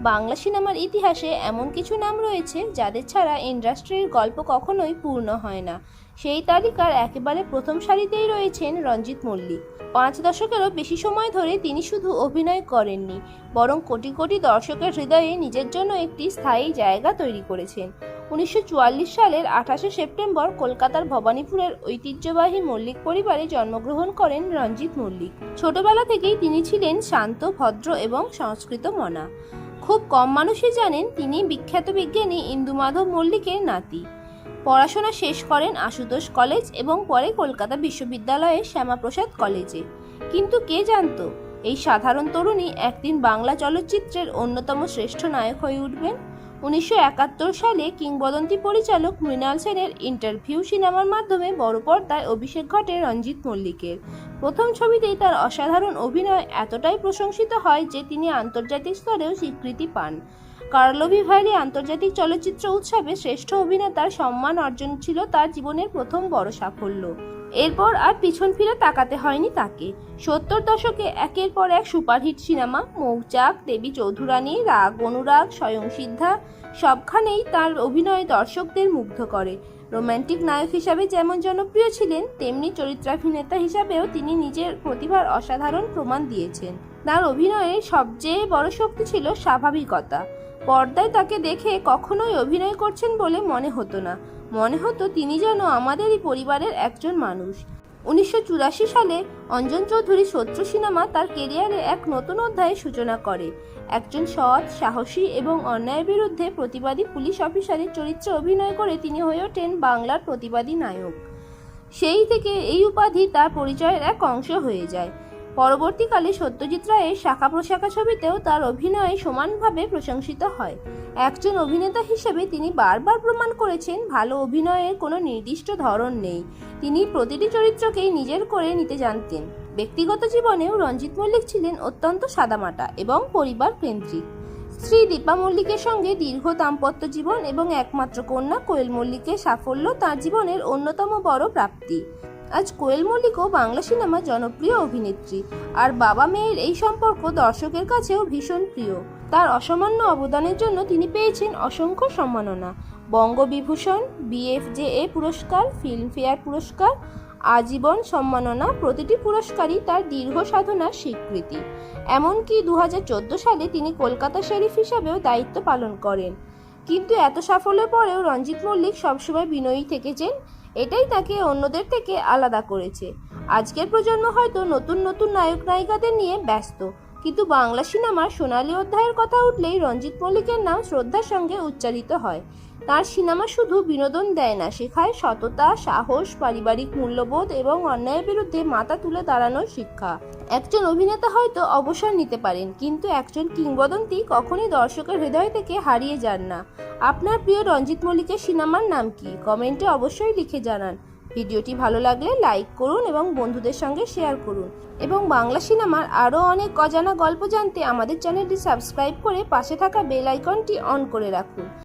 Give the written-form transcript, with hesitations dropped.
বাংলা সিনেমার ইতিহাসে এমন কিছু নাম রয়েছে যাদের ছাড়া ইন্ডাস্ট্রির গল্প কখনোই পূর্ণ হয় না। সেই তালিকার একেবারে প্রথম সারিতেই রয়েছেন রঞ্জিত মল্লিক। 5 দশকেরও বেশি সময় ধরে তিনি শুধু অভিনয় করেননি, বরং কোটি কোটি দর্শকের হৃদয়ে নিজের জন্য একটি স্থায়ী জায়গা তৈরি করেছেন। 1944 সালের 28শে সেপ্টেম্বর কলকাতার ভবানীপুরের ঐতিহ্যবাহী মল্লিক পরিবারে জন্মগ্রহণ করেন রঞ্জিত মল্লিক। ছোটবেলা থেকেই তিনি ছিলেন শান্ত, ভদ্র এবং সংস্কৃত মনা। খুব কম মানুষই জানেন তিনি বিখ্যাত বিজ্ঞানী ইন্দুমাধব মল্লিকের নাতি। পড়াশোনা শেষ করেন আশুতোষ কলেজ এবং পরে কলকাতা বিশ্ববিদ্যালয়ের শ্যামাপ্রসাদ কলেজে। কিন্তু কে জানতো এই সাধারণ তরুণী একদিন বাংলা চলচ্চিত্রের অন্যতম শ্রেষ্ঠ নায়ক হয়ে উঠবেন। 1971 সালে কিংবদন্তি পরিচালক মৃণাল সেনের ইন্টারভিউ সিনেমার মাধ্যমে বড় পর্দায় অভিষেক ঘটে রঞ্জিত মল্লিকের। প্রথম ছবিতেই তার অসাধারণ অভিনয় এতটাই প্রশংসিত হয় যে তিনি আন্তর্জাতিক স্তরেও স্বীকৃতি পান। কার্লোভি ভাইরি আন্তর্জাতিক চলচ্চিত্র উৎসবে শ্রেষ্ঠ অভিনেতার সম্মান অর্জন ছিল তার জীবনের প্রথম বড় সাফল্য। এরপর আর পিছন ফিরে তাকাতে হয়নি তাকে। 70 দশকে একের পর এক সুপারহিট সিনেমা, মৌচাক, দেবী চৌধুরানী, রাগ অনুরাগ, স্বয়ংসিদ্ধা, সবখানেই তার অভিনয় দর্শকদের মুগ্ধ করে। রোমান্টিক নায়ক হিসাবে যেমন জনপ্রিয় ছিলেন, তেমনি চরিত্রাভিনেতা হিসাবেও তিনি নিজের প্রতিভার অসাধারণ প্রমাণ দিয়েছেন। তার অভিনয়ের সবচেয়ে বড় শক্তি ছিল স্বাভাবিকতা। পর্দায় তাকে দেখে কখনোই অভিনয় করছেন বলে মনে হতো না, মনে হতো তিনি যেন আমাদেরই পরিবারের একজন মানুষ। 1984 সালে অঞ্জন চৌধুরীর শত্রু সিনেমা তার কেরিয়ারে এক নতুন অধ্যায়ের সূচনা করে। একজন সৎ, সাহসী এবং অন্যায়ের বিরুদ্ধে প্রতিবাদী পুলিশ অফিসারের চরিত্রে অভিনয় করে তিনি হয়ে ওঠেন বাংলার প্রতিবাদী নায়ক। সেই থেকে এই উপাধি তার পরিচয়ের এক অংশ হয়ে যায়। পরবর্তীকালে সত্যজিৎ রায়ের শাখা প্রশাখা ছবিতেও তার অভিনয় সমানভাবে প্রশংসিত হয়। একজন অভিনেতা হিসেবে তিনি বারবার প্রমাণ করেছেন ভালো অভিনয়ের কোনো নির্দিষ্ট ধরন নেই। তিনি প্রতিটি চরিত্রকেই নিজের করে নিতে জানতেন। ব্যক্তিগত জীবনেও রঞ্জিত মল্লিক ছিলেন অত্যন্ত সাদামাটা এবং পরিবার কেন্দ্রিক। স্ত্রী দীপা মল্লিকের সঙ্গে দীর্ঘ দাম্পত্য জীবন এবং একমাত্র কন্যা কোয়েল মল্লিকের সাফল্য তার জীবনের অন্যতম বড় প্রাপ্তি। আজ কোয়েল মল্লিকও বাংলা সিনেমার জনপ্রিয় অভিনেত্রী, আর বাবা মেয়ের এই সম্পর্ক দর্শকের কাছেও ভীষণ প্রিয়। তার অসামান্য অবদানের জন্য তিনি পেয়েছেন অসংখ্য সম্মাননা, বঙ্গবিভূষণ, BFJA পুরস্কার, ফিল্মফেয়ার পুরস্কার, আজীবন সম্মাননা। প্রতিটি পুরস্কারই তার দীর্ঘ সাধনার স্বীকৃতি। এমনকি 2014 সালে তিনি কলকাতা শেরিফ হিসাবেও দায়িত্ব পালন করেন। কিন্তু এত সাফল্যের পরেও রঞ্জিত মল্লিক সবসময় বিনয়ী থেকেছেন। এটাই তাকে অন্যদের থেকে আলাদা করেছে। আজকের প্রজন্ম হয়তো নতুন নতুন নায়ক নায়িকাদের নিয়ে ব্যস্ত, কিন্তু বাংলা সিনেমার সোনালী অধ্যায়ের কথা উঠলেই রঞ্জিত মল্লিকের নাম শ্রদ্ধার সঙ্গে উচ্চারিত হয়। তার সিনেমা শুধু বিনোদন দেয় না, শেখায় সততা, সাহস, পারিবারিক মূল্যবোধ এবং অন্যায়ের বিরুদ্ধে মাথা তুলে দাঁড়ানোর শিক্ষা। একজন অভিনেতা হয়তো অবসর নিতে পারেন, কিন্তু একজন কিংবদন্তি কখনই দর্শকের হৃদয় থেকে হারিয়ে যান না। আপনার প্রিয় রঞ্জিত মল্লিকের সিনেমার নাম কি? কমেন্টে অবশ্যই লিখে জানান। ভিডিওটি ভালো লাগলে লাইক করুন এবং বন্ধুদের সঙ্গে শেয়ার করুন। এবং বাংলা সিনেমার আরও অনেক অজানা গল্প জানতে আমাদের চ্যানেলটি সাবস্ক্রাইব করে পাশে থাকা বেল আইকনটি অন করে রাখুন।